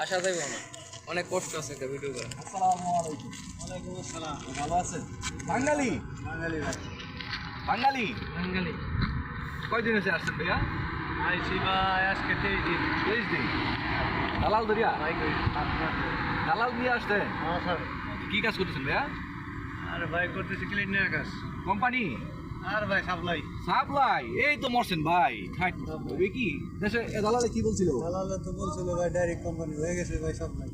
আসা যাইব না, অনেক কষ্ট আছে একটা ভিডিও করা। আসসালামু আলাইকুম। ওয়ালাইকুম আসসালাম। ভালো আছেন? বাঙালি বাঙালি ভাই। বাঙালি বাঙালি কয়দিন হয়েছে আসছেন ভাইয়া? আইসি ভাই আজকে 23 দিন। 23 দিন। দালাল ধরিয়া ভাই কই? দালাল নিয়ে আসতেন? হ্যাঁ স্যার। কি কাজ করতেছেন ভাইয়া? আরে ভাই করতেছি ক্লিনার কাজ। কোম্পানি আর ভাই সাপ্লাই। সাপ্লাই? এই তো মরছেন ভাই। থাক তবে কি দেশে এ দালালে কি বলছিল? দালালে তো বলছিল ভাই ডাইরেক্ট কোম্পানি হয়ে গেছে ভাই সাপ্লাই।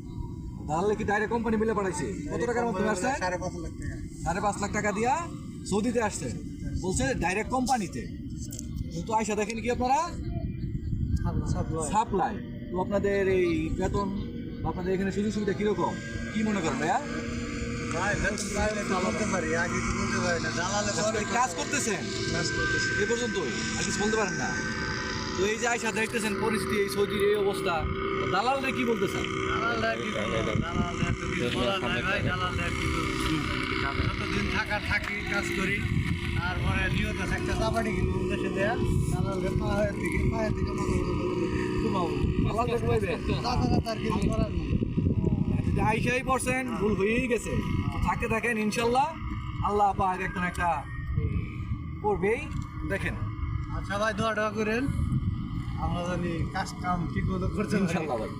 দালালে কি ডাইরেক্ট কোম্পানি মিলে পাঠাইছে? কত টাকার মাধ্যমে আসছে? 5.5 লাখ টাকা। 5.5 লাখ টাকা দিয়া সৌদিতে আসছে, বলছে ডাইরেক্ট কোম্পানিতে। কিন্তু আয়সা দেখেন কি আপনারা সাপ্লাই। সাপ্লাই। তো আপনাদের এই বেতন, আপনাদের এখানে সুযোগ সুবিধা কিরকম, কি মনে করেন ভাইয়া? ভাই বেতন পাইলে তো বলতে পারি, আগে তো বলতে পারি না। দালালে পরে কাজ করতেছেন কাজ করতেছি। এই পর্যন্তই, আর কিছু বলতে পারেন না। তো এই যে আয়সা দেখতেছেন পরিস্থিতি, এই সৌদির এই অবস্থা, দালালরা কি বলতেছেন? দালালরা কি করবো? দালালরা তো কিছু বলার নাই ভাই। দালালরা কি করবো? যতদিন থাকার থাকি, কাজ করি। তারপরে নিয়ত আছে একটা চাপাটি কিনবো দেশে দেয়া। দালালরা পায়ের থেকে মনে ঘুমাবো। দালালরা ঘুমাইবে? তাছাড়া তার কিছু করার নেই। আইসাই পড়ছেন, ভুল হয়েই গেছে। থাকতে থাকেন ইনশাল্লাহ, আল্লাহ পাক একটা না একটা করবেই। দেখেন আচ্ছা ভাই, দোয়া করেন আমরা জানি কাজ কাম ঠিক মতো করতে পারি। ইনশাল্লাহ ভাই।